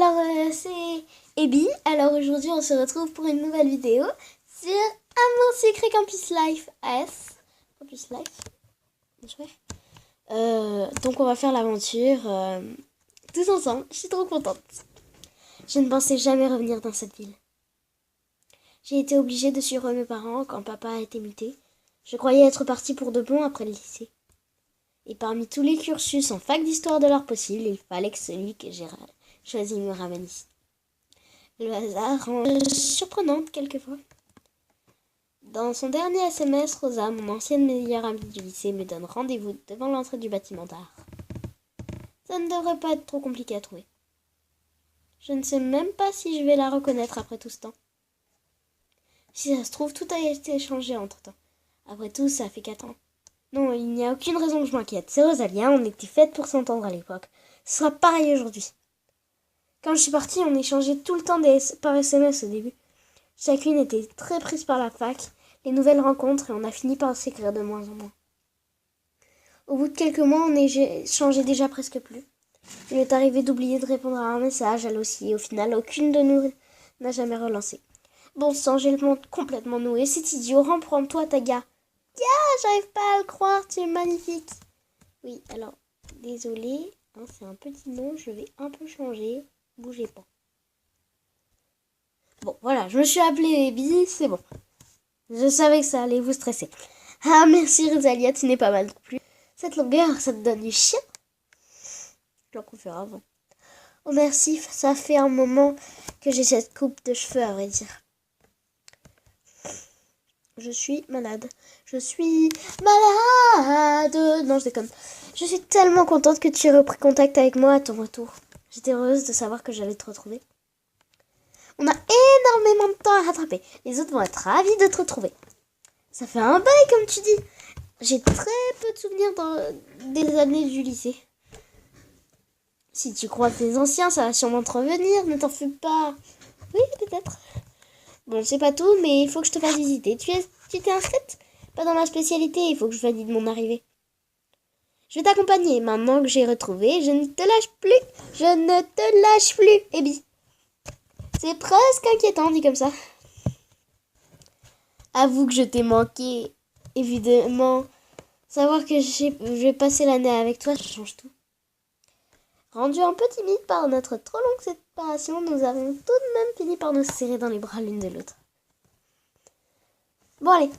Alors, c'est Abby. Alors aujourd'hui, on se retrouve pour une nouvelle vidéo sur Amour Secret Campus Life AS. Campus Life. Donc on va faire l'aventure tous ensemble. Je suis trop contente. Je ne pensais jamais revenir dans cette ville. J'ai été obligée de suivre mes parents quand papa a été muté. Je croyais être partie pour de bon après le lycée. Et parmi tous les cursus en fac d'histoire de l'art possible, il fallait que celui que j'ai choisi me ramène ici. Le hasard rend surprenante quelquefois. Dans son dernier SMS, Rosa, mon ancienne meilleure amie du lycée, me donne rendez-vous devant l'entrée du bâtiment d'art. Ça ne devrait pas être trop compliqué à trouver. Je ne sais même pas si je vais la reconnaître après tout ce temps. Si ça se trouve, tout a été changé entre-temps. Après tout, ça fait 4 ans. Non, il n'y a aucune raison que je m'inquiète. C'est Rosalia, on était faites pour s'entendre à l'époque. Ce sera pareil aujourd'hui. Quand je suis partie, on échangeait tout le temps par SMS au début. Chacune était très prise par la fac, les nouvelles rencontres, et on a fini par s'écrire de moins en moins. Au bout de quelques mois, on échangeait déjà presque plus. Il est arrivé d'oublier de répondre à un message, elle aussi, et au final, aucune de nous n'a jamais relancé. Bon sang, j'ai le monde complètement noué, c'est idiot, reprends-toi, Taga. J'arrive pas à le croire, tu es magnifique. Oui, alors, désolée, c'est un petit nom, je vais un peu changer. Bougez pas. Bon, voilà, je me suis appelée Abby, c'est bon. Je savais que ça allait vous stresser. Ah, merci Rosalia, tu n'es pas mal non plus. Cette longueur, ça te donne du chien. Je l'en confère avant. Oh merci, ça fait un moment que j'ai cette coupe de cheveux, à vrai dire. Je suis malade. Je suis malade. Non, je déconne. Je suis tellement contente que tu aies repris contact avec moi à ton retour. J'étais heureuse de savoir que j'allais te retrouver. On a énormément de temps à rattraper. Les autres vont être ravis de te retrouver. Ça fait un bail, comme tu dis. J'ai très peu de souvenirs des années du lycée. Si tu croises des anciens, ça va sûrement te revenir. Ne t'en fais pas. Oui, peut-être. Bon, c'est pas tout, mais il faut que je te fasse visiter. Tu t'es inscrite? Pas dans ma spécialité, il faut que je valide mon arrivée. Je vais t'accompagner. Maintenant que j'ai retrouvé, je ne te lâche plus. Je ne te lâche plus, Abby. C'est presque inquiétant, dit comme ça. Avoue que je t'ai manqué. Évidemment, savoir que je vais passer l'année avec toi, ça change tout. Rendu un peu timide par notre trop longue séparation, nous avons tout de même fini par nous serrer dans les bras l'une de l'autre. Bon allez,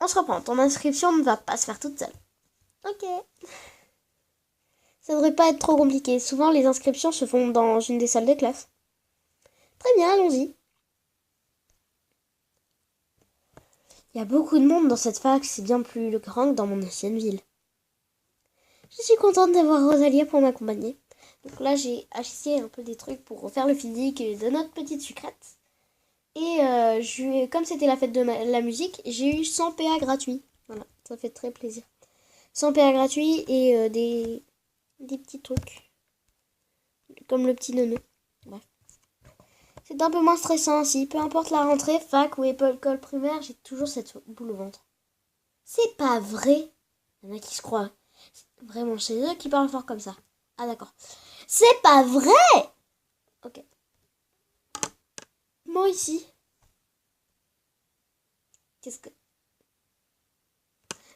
on se reprend. Ton inscription ne va pas se faire toute seule. Ok. Ça devrait pas être trop compliqué. Souvent, les inscriptions se font dans une des salles de classe. Très bien, allons-y. Il y a beaucoup de monde dans cette fac, c'est bien plus grand que dans mon ancienne ville. Je suis contente d'avoir Rosalia pour m'accompagner. Donc là, j'ai acheté un peu des trucs pour refaire le physique de notre petite sucrète. Et comme c'était la fête de la musique, j'ai eu 100 PA gratuits. Voilà, ça fait très plaisir. 100 PA gratuits et des petits trucs. Comme le petit neuneu. Bref. C'est un peu moins stressant aussi. Peu importe la rentrée, fac ou école primaire, j'ai toujours cette boule au ventre. C'est pas vrai. Il y en a qui se croient. Vraiment chez eux qui parlent fort comme ça. Ah d'accord. C'est pas vrai. Ok. Moi ici. Qu'est-ce que...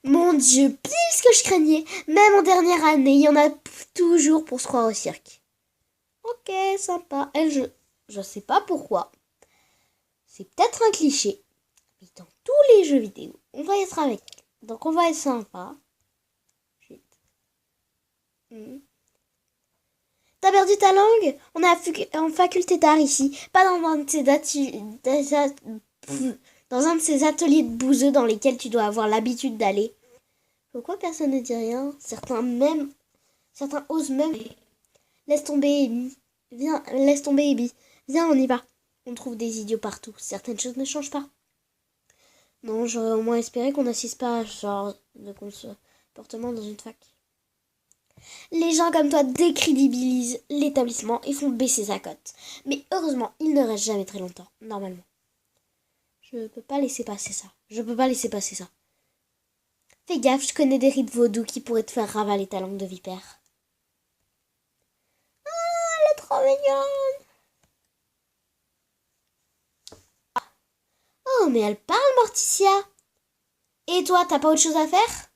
Mon Dieu, pile ce que je craignais. Même en dernière année, il y en a toujours pour se croire au cirque. Ok, sympa. Elle, je sais pas pourquoi. C'est peut-être un cliché. Mais dans tous les jeux vidéo, on va être avec elle. Donc on va être sympa. T'as perdu ta langue? On est en faculté d'art ici, pas dans un de ces ateliers de bouseux dans lesquels tu dois avoir l'habitude d'aller. Pourquoi personne ne dit rien? Certains osent même. Laisse tomber, Abby. Viens, laisse tomber, Abby. Viens, on y va. On trouve des idiots partout. Certaines choses ne changent pas. Non, j'aurais au moins espéré qu'on n'assiste pas à ce genre de comportement dans une fac. Les gens comme toi décrédibilisent l'établissement et font baisser sa cote. Mais heureusement, il ne reste jamais très longtemps, normalement. Je peux pas laisser passer ça. Fais gaffe, je connais des rites vaudous qui pourraient te faire ravaler ta langue de vipère. Ah, elle est trop mignonne. mais elle parle, Morticia. Et toi, t'as pas autre chose à faire?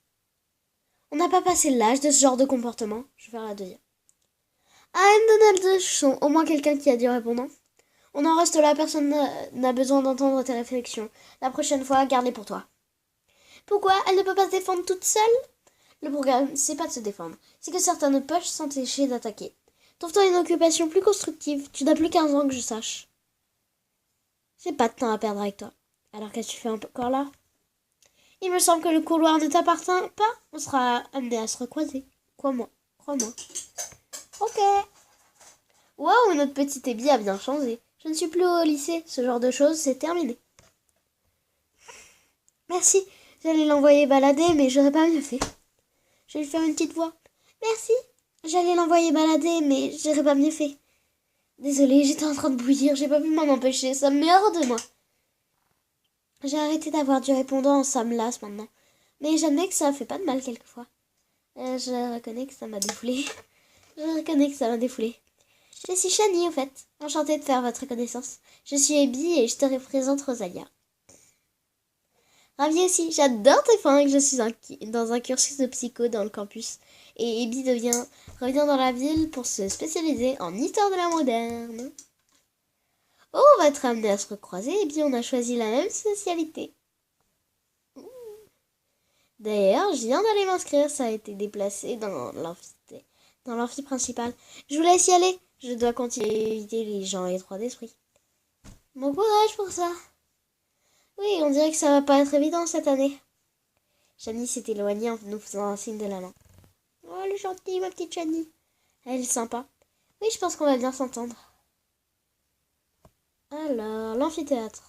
On n'a pas passé l'âge de ce genre de comportement. Je vais faire la deuxième. Ah, Donald, je sens au moins quelqu'un qui a du répondant. On en reste là, personne n'a besoin d'entendre tes réflexions. La prochaine fois, garde-les pour toi. Pourquoi? Elle ne peut pas se défendre toute seule? Le programme, c'est pas de se défendre. C'est que certains ne peuvent s'empêcher d'attaquer. Trouve-toi une occupation plus constructive. Tu n'as plus 15 ans que je sache. J'ai pas de temps à perdre avec toi. Alors qu'est-ce que tu fais encore là? Il me semble que le couloir ne t'appartient pas. On sera amené à se recroiser. Crois-moi. Crois-moi. Ok. Waouh, notre petite Abby a bien changé. Je ne suis plus au lycée. Ce genre de choses, c'est terminé. Merci. J'allais l'envoyer balader, mais j'aurais pas mieux fait. Je vais lui faire une petite voix. Merci. J'allais l'envoyer balader, mais j'aurais pas mieux fait. Désolée, j'étais en train de bouillir. J'ai pas pu m'en empêcher. Ça me met hors de moi. J'ai arrêté d'avoir du répondant, ça me lasse maintenant. Mais j'admets que ça fait pas de mal quelquefois. Je reconnais que ça m'a défoulé. Je reconnais que ça m'a défoulé. Je suis Shani, au fait. Enchantée de faire votre connaissance. Je suis Abby et je te représente Rosalia. Ravie aussi, j'adore tes fringues. Je suis dans un cursus de psycho dans le campus. Et Abby revient dans la ville pour se spécialiser en histoire de l'art moderne. Oh, on va être amené à se recroiser et bien on a choisi la même spécialité. D'ailleurs, je viens d'aller m'inscrire, ça a été déplacé dans l'amphi principal. Je vous laisse y aller, je dois continuer à éviter les gens étroits d'esprit. Bon courage pour ça. Oui, on dirait que ça va pas être évident cette année. Shani s'est éloignée en nous faisant un signe de la main. Oh, elle est gentille, ma petite Shani. Elle est sympa. Oui, je pense qu'on va bien s'entendre. Alors, l'amphithéâtre.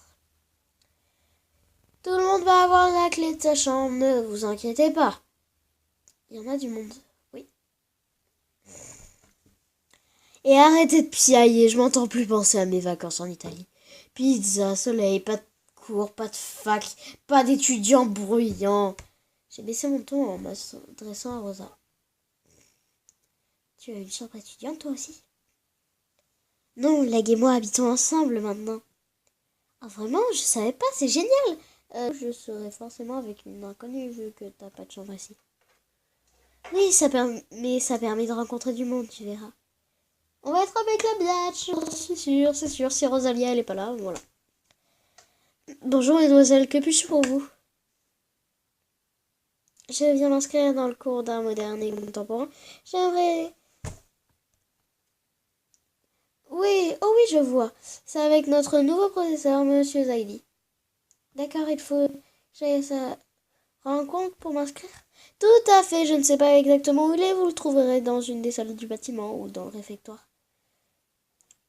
Tout le monde va avoir la clé de sa chambre, ne vous inquiétez pas. Il y en a du monde, oui. Et arrêtez de piailler, je m'entends plus penser à mes vacances en Italie. Pizza, soleil, pas de cours, pas de fac, pas d'étudiants bruyants. J'ai baissé mon ton en m'adressant à Rosa. Tu as une chambre étudiante toi aussi? Non, Leg et moi habitons ensemble maintenant. Ah vraiment? Je savais pas, c'est génial! Je serai forcément avec une inconnue vu que t'as pas de chambre ici. Oui, mais ça permet de rencontrer du monde, tu verras. On va être avec la biatch, c'est sûr, si Rosalia elle est pas là, voilà. Bonjour mesdemoiselles, que puis-je pour vous? Je viens m'inscrire dans le cours d'art moderne et contemporain. J'aimerais... Oui, oh oui, je vois. C'est avec notre nouveau professeur, monsieur Zaidi. D'accord, il faut... J'ai sa rencontre pour m'inscrire. Tout à fait, je ne sais pas exactement où il est. Vous le trouverez dans une des salles du bâtiment ou dans le réfectoire.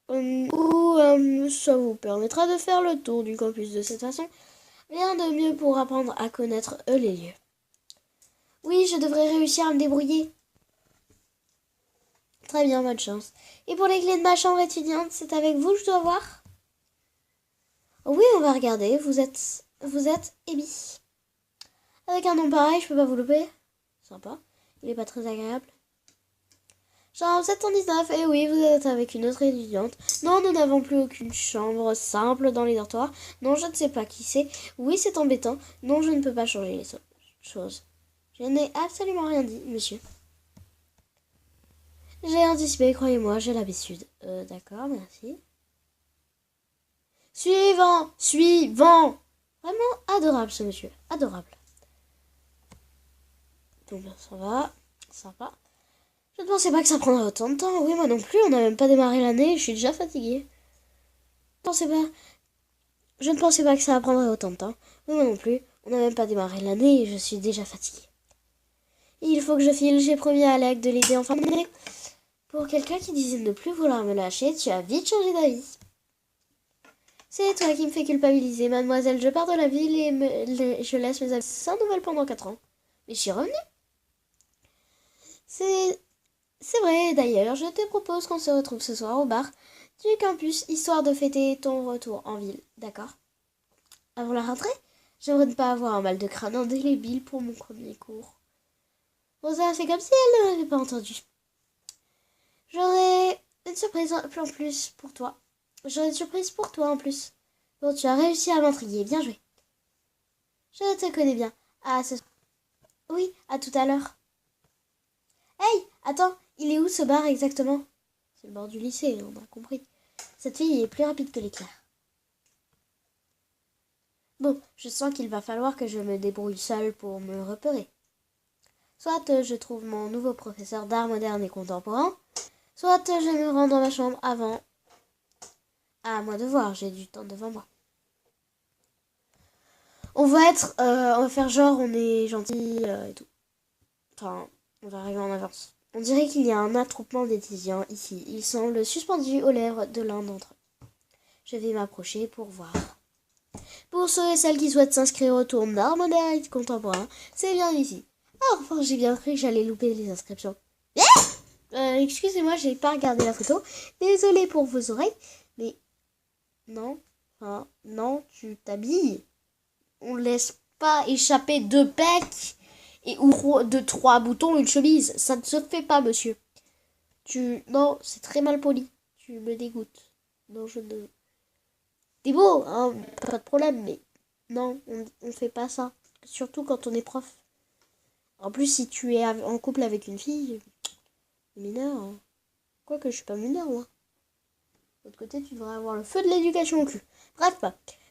Ça vous permettra de faire le tour du campus de cette façon. Rien de mieux pour apprendre à connaître les lieux. Oui, je devrais réussir à me débrouiller. Très bien, bonne chance. Et pour les clés de ma chambre étudiante, c'est avec vous que je dois voir? Oui, on va regarder. Vous êtes Abby. Avec un nom pareil, je peux pas vous louper. Sympa. Il est pas très agréable. Chambre 719, et oui, vous êtes avec une autre étudiante. Non, nous n'avons plus aucune chambre simple dans les dortoirs. Non, je ne sais pas qui c'est. Oui, c'est embêtant. Non, je ne peux pas changer les choses. Je n'ai absolument rien dit, monsieur. J'ai anticipé, croyez-moi, j'ai l'habitude. D'accord, merci. Suivant. Vraiment adorable, ce monsieur. Adorable. Donc, ça va. Sympa. Je ne pensais pas que ça prendrait autant de temps. Oui, moi non plus, on n'a même pas démarré l'année, je suis déjà fatiguée. Je ne pensais pas que ça prendrait autant de temps. Oui, moi non plus, on n'a même pas démarré l'année et je suis déjà fatiguée. Il faut que je file, j'ai promis à Alec de l'aider en fin d'année. Pour quelqu'un qui disait ne plus vouloir me lâcher, tu as vite changé d'avis. C'est toi qui me fais culpabiliser, mademoiselle. Je pars de la ville et je laisse mes amis sans nouvelles pendant 4 ans. Mais je suis revenue. C'est vrai, d'ailleurs, je te propose qu'on se retrouve ce soir au bar du campus, histoire de fêter ton retour en ville, d'accord? Avant la rentrée, j'aimerais ne pas avoir un mal de crâne indélébile pour mon premier cours. Rosa fait comme si elle ne m'avait pas entendu. J'aurai une surprise en plus pour toi. J'aurai une surprise pour toi en plus. Bon, tu as réussi à m'intriguer, bien joué. Je te connais bien. Ah, oui, à tout à l'heure. Hey, attends, il est où ce bar exactement? C'est le bord du lycée, on a compris. Cette fille est plus rapide que l'éclair. Bon, je sens qu'il va falloir que je me débrouille seule pour me repérer. Soit je trouve mon nouveau professeur d'art moderne et contemporain, soit je me rends dans ma chambre avant. À moi de voir, j'ai du temps devant moi. On va faire genre on est gentil et tout. Enfin, on va arriver en avance. On dirait qu'il y a un attroupement d'étudiants ici. Ils semblent suspendus aux lèvres de l'un d'entre eux. Je vais m'approcher pour voir. Pour ceux et celles qui souhaitent s'inscrire au tour d'art moderne et contemporain, c'est bien ici. Ah, enfin, j'ai bien cru que j'allais louper les inscriptions. Excusez-moi, j'ai pas regardé la photo. Désolée pour vos oreilles, mais non, enfin, non, tu t'habilles. On laisse pas échapper 2 pecs et ou 3 boutons une chemise. Ça ne se fait pas, monsieur. Non, c'est très mal poli. Tu me dégoûtes. Non, je ne. T'es beau, hein, pas de problème, mais non, on fait pas ça. Surtout quand on est prof. En plus, si tu es en couple avec une fille, mineure, hein. Quoique je suis pas mineure, moi. De l'autre côté, tu devrais avoir le feu de l'éducation au cul. Bref,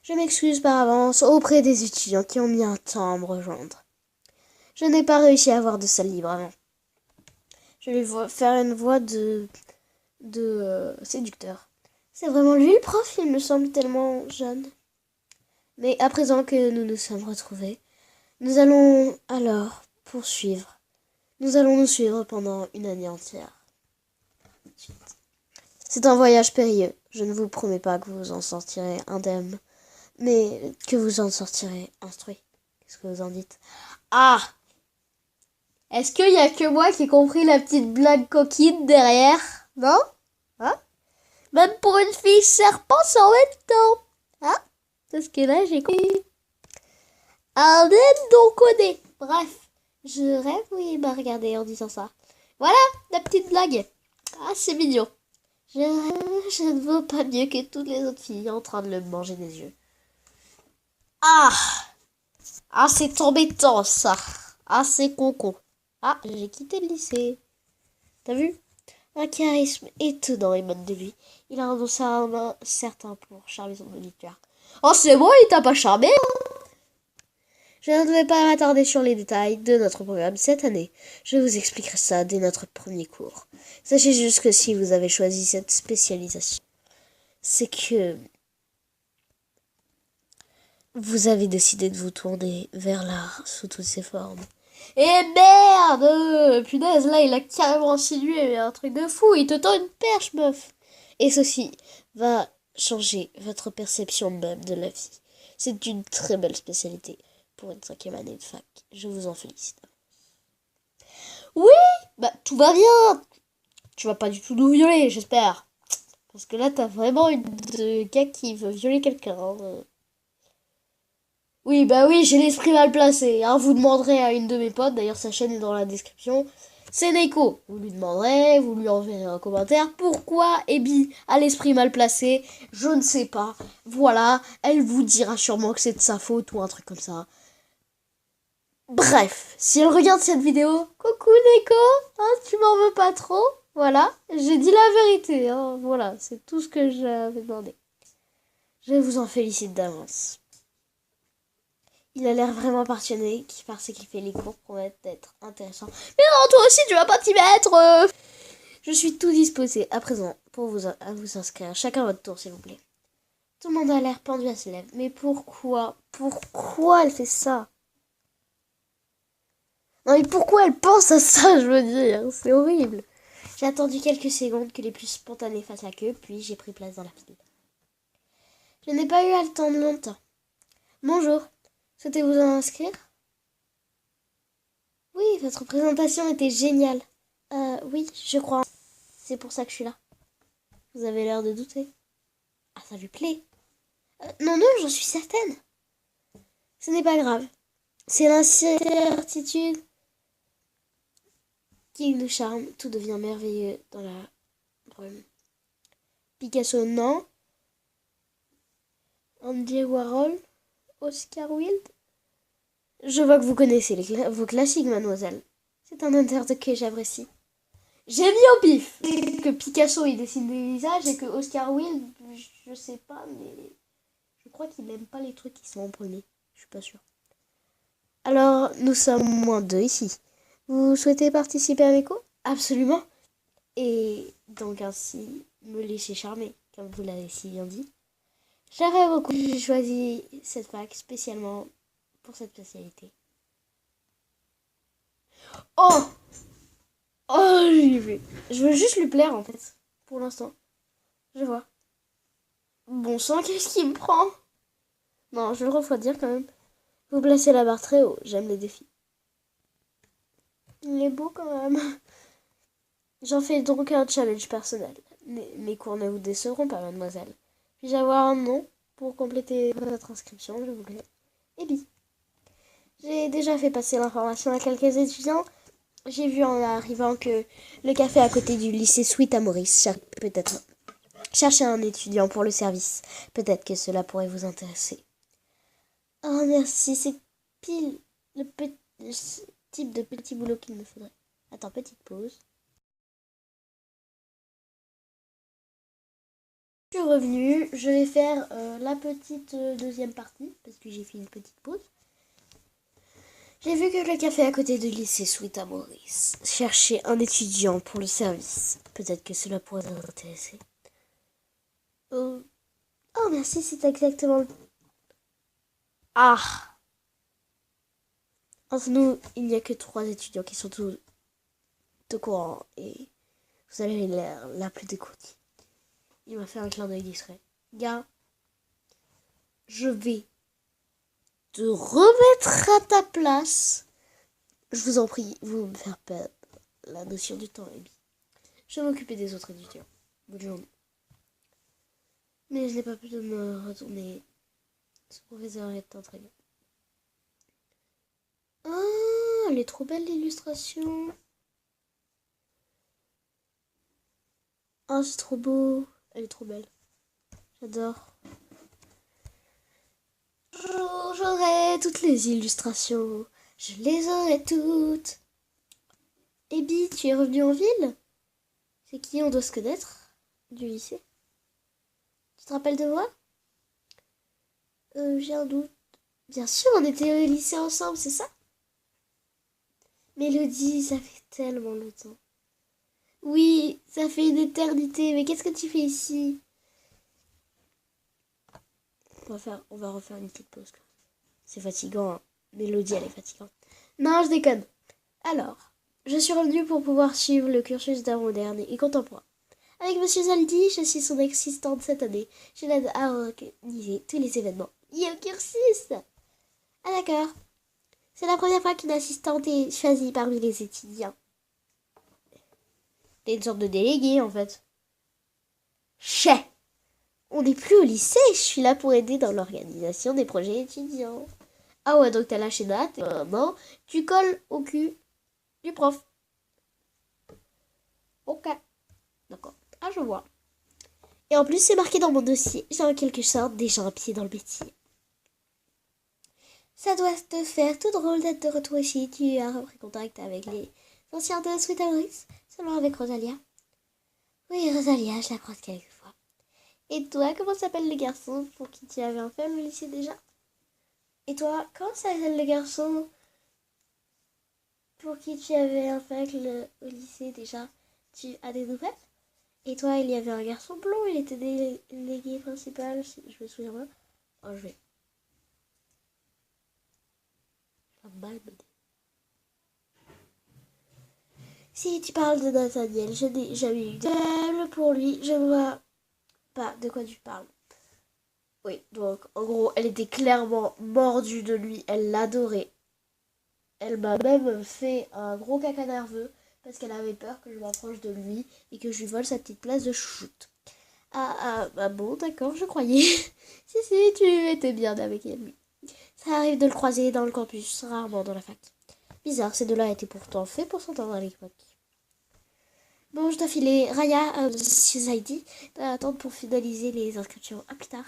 je m'excuse par avance auprès des étudiants qui ont mis un temps à me rejoindre. Je n'ai pas réussi à avoir de salle libre avant. Je vais faire une voix de séducteur. C'est vraiment lui le prof, il me semble tellement jeune. Mais à présent que nous nous sommes retrouvés, nous allons alors poursuivre. Nous allons nous suivre pendant une année entière. C'est un voyage périlleux. Je ne vous promets pas que vous en sortirez indemne, mais que vous en sortirez instruit. Qu'est-ce que vous en dites? Ah! Est-ce qu'il y a que moi qui ai compris la petite blague coquine derrière? Non? Hein? Même pour une fille serpent, c'est en même temps. Hein? Parce que là, j'ai compris. Un aime donc connaît. Bref, je rêve, oui, il m'a regardé en disant ça. Voilà, la petite blague. Ah, c'est mignon. Je ne vaux pas mieux que toutes les autres filles en train de le manger des yeux. Ah! Ah, c'est embêtant, ça. Ah, c'est con. Ah, j'ai quitté le lycée. T'as vu? Un charisme étonnant émane de lui. Il a renoncé à un certain pour charmer son auditoire. Oh, c'est bon, il t'a pas charmé? Je ne vais pas m'attarder sur les détails de notre programme cette année. Je vous expliquerai ça dès notre premier cours. Sachez juste que si vous avez choisi cette spécialisation, c'est que vous avez décidé de vous tourner vers l'art sous toutes ses formes. Et merde! Punaise, là, il a carrément insinué un truc de fou. Il te tend une perche, meuf. Et ceci va changer votre perception même de la vie. C'est une très belle spécialité pour une 5e année de fac. Je vous en félicite. Oui! Bah, tout va bien. Tu vas pas du tout nous violer, j'espère. Parce que là, t'as vraiment une gars qui veut violer quelqu'un. Hein. Oui, bah oui, j'ai l'esprit mal placé. Hein. Vous demanderez à une de mes potes, d'ailleurs sa chaîne est dans la description. C'est Neko. Vous lui demanderez, vous lui enverrez un commentaire. Pourquoi Ebi a l'esprit mal placé? Je ne sais pas. Voilà, elle vous dira sûrement que c'est de sa faute ou un truc comme ça. Bref, si elle regarde cette vidéo, coucou Neko, hein, tu m'en veux pas trop? Voilà, j'ai dit la vérité. Hein. Voilà, c'est tout ce que j'avais demandé. Je vous en félicite d'avance. Il a l'air vraiment passionné, parce qu'il fait les cours promettent d'être intéressants. Mais non, toi aussi, tu vas pas t'y mettre. Je suis tout disposé à présent pour à vous inscrire. Chacun votre tour, s'il vous plaît. Tout le monde a l'air pendu à ses lèvres. Mais pourquoi? Pourquoi elle fait ça? Non, mais pourquoi elle pense à ça, je veux dire? C'est horrible. J'ai attendu quelques secondes que les plus spontanés fassent la queue, puis j'ai pris place dans la file. Je n'ai pas eu à attendre longtemps. Bonjour. Souhaitez-vous en inscrire? Oui, votre présentation était géniale. Oui, je crois. C'est pour ça que je suis là. Vous avez l'air de douter. Ah, ça lui plaît. Non, j'en suis certaine. Ce n'est pas grave. C'est l'incertitude qui nous charme. Tout devient merveilleux dans la brume. Picasso, non. Andy Warhol, Oscar Wilde. Je vois que vous connaissez vos classiques, mademoiselle. C'est un interdit que j'apprécie. J'ai mis au pif que Picasso il dessine des visages et que Oscar Wilde, je sais pas, mais je crois qu'il n'aime pas les trucs qui sont en premier. Je suis pas sûre. Alors, nous sommes moins deux ici. Vous souhaitez participer à mes cours? Absolument. Et donc ainsi me laisser charmer, comme vous l'avez si bien dit. J'aimerais beaucoup. J'ai choisi cette fac spécialement pour cette spécialité. Oh! Oh, j'y vais. Je veux juste lui plaire en fait. Pour l'instant. Je vois. Bon sang, qu'est-ce qui me prend? Non, je le refroidir quand même. Vous placez la barre très haut. J'aime les défis. Il est beau quand même. J'en fais donc un challenge personnel. Mes cours ne vous décevront pas, mademoiselle. Puis-je avoir un nom pour compléter votre inscription, je vous plaît? Ebi. J'ai déjà fait passer l'information à quelques étudiants. J'ai vu en arrivant que le café à côté du lycée Sweet à Maurice peut-être chercher un étudiant pour le service. Peut-être que cela pourrait vous intéresser. Oh merci, c'est pile le type de petit boulot qu'il me faudrait. Attends, petite pause. Je suis revenue, je vais faire la petite deuxième partie parce que j'ai fait une petite pause. J'ai vu que le café à côté du lycée Sweet à Maurice cherchait un étudiant pour le service. Peut-être que cela pourrait vous intéresser. Oh, oh merci, c'est exactement le... Ah! Entre nous, il n'y a que 3 étudiants qui sont tous au courant et vous avez l'air la plus dégourdie. Il m'a fait un clin d'œil discret. Gars, je vais te remettre à ta place. Je vous en prie, vous me faire perdre la notion du temps, Abby. Je vais m'occuper des autres étudiants. Bonne journée. Mais je n'ai pas pu de me retourner. Ce professeur est un très bien. Ah, elle est trop belle l'illustration. Oh, c'est trop beau. Elle est trop belle. J'adore. J'aurai toutes les illustrations. Je les aurai toutes. Abby, tu es revenue en ville? C'est qui on doit se connaître? Du lycée? Tu te rappelles de moi? J'ai un doute. Bien sûr, on était au lycée ensemble, c'est ça? Mélodie, ça fait tellement longtemps. Oui, ça fait une éternité, mais qu'est-ce que tu fais ici? On va refaire une petite pause. C'est fatigant, hein. Mélodie, elle est fatigante. Non, je déconne. Alors, je suis revenue pour pouvoir suivre le cursus d'art moderne et contemporain. Avec Monsieur Zaldi, je suis son assistante cette année. Je l'aide à organiser tous les événements. Yo, cursus! Ah d'accord. C'est la première fois qu'une assistante est choisie parmi les étudiants. T'es une sorte de délégué, en fait. Chais! On n'est plus au lycée, je suis là pour aider dans l'organisation des projets étudiants. Ah ouais, donc t'as lâché Nat, et maintenant, tu colles au cul du prof. Ok. D'accord. Ah, je vois. Et en plus, c'est marqué dans mon dossier. J'ai en quelque sorte déjà un pied dans le métier. Ça doit te faire tout drôle d'être de retour ici. Tu as repris contact avec les anciens de Sweet Maurice, seulement avec Rosalia. Oui, Rosalia, je la croise quelquefois. Et toi, comment s'appelle le garçon pour qui tu avais un faible au lycée déjà? Et toi, comment s'appelle le garçon pour qui tu avais un faible au lycée déjà? Tu as des nouvelles? Et toi, il y avait un garçon blond, il était délégué principal, je me souviens pas. Oh, je vais. Mal mener. Si tu parles de Nathaniel, je n'ai jamais eu de faible pour lui, je ne vois pas de quoi tu parles. Oui, donc en gros, elle était clairement mordue de lui, elle l'adorait. Elle m'a même fait un gros caca nerveux parce qu'elle avait peur que je m'approche de lui et que je lui vole sa petite place de chouchoute. Ah bon, d'accord, je croyais. Si, tu étais bien avec lui. Ça arrive de le croiser dans le campus, rarement dans la fac. Bizarre, ces deux-là étaient pourtant faits pour s'entendre à l'époque. Bon, je dois filer. Raya, Monsieur Zaidi, doit attendre pour finaliser les inscriptions. À plus tard.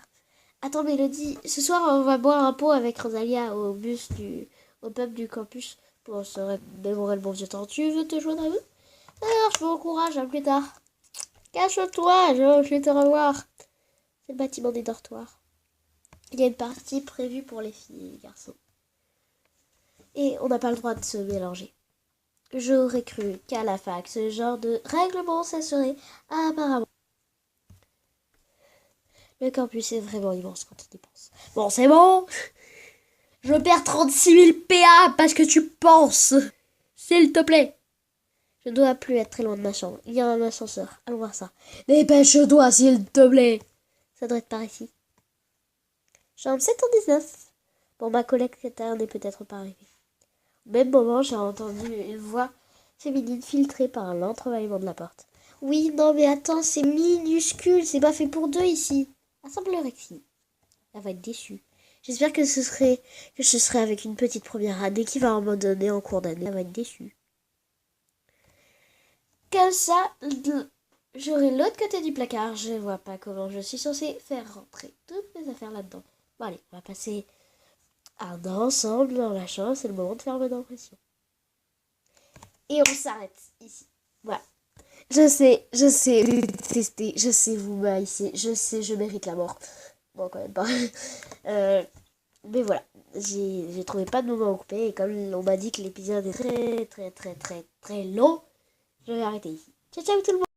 Attends, Mélodie, ce soir, on va boire un pot avec Rosalia au bus du au peuple du campus pour se mémorer le bon vieux temps. Tu veux te joindre à eux? Alors, je vous encourage, à plus tard. Cache-toi, je vais te revoir. C'est le bâtiment des dortoirs. Il y a une partie prévue pour les filles et les garçons. Et on n'a pas le droit de se mélanger. J'aurais cru qu'à la fac, ce genre de règlement, ça serait apparemment. Le campus est vraiment immense quand on y pense. Bon, c'est bon. Je perds 36 000 PA parce que tu penses. S'il te plaît. Je ne dois plus être très loin de ma chambre. Il y a un ascenseur. Allons voir ça. Dépêche-toi, s'il te plaît. Ça doit être par ici. Chambre 719. Bon, ma collecteur n'est peut-être pas arrivée. Au même moment, j'ai entendu une voix féminine filtrée par l'entrebâillement de la porte. Oui, non, mais attends, c'est minuscule. C'est pas fait pour deux ici. Ah, semblerait que si. Elle va être déçue. J'espère que ce serait avec une petite première année qui va abandonner en cours d'année. Elle va être déçue. Comme ça, j'aurai l'autre côté du placard. Je vois pas comment je suis censée faire rentrer toutes mes affaires là-dedans. Bon, allez, on va passer un an ensemble dans la chambre. C'est le moment de faire bonne impression. Et on s'arrête ici. Voilà. Je sais, détester, je sais vous maïsser, je sais, je mérite la mort. Bon, quand même pas. Mais voilà, j'ai trouvé pas de moment à couper. Et comme on m'a dit que l'épisode est très long, je vais arrêter ici. Ciao, ciao tout le monde!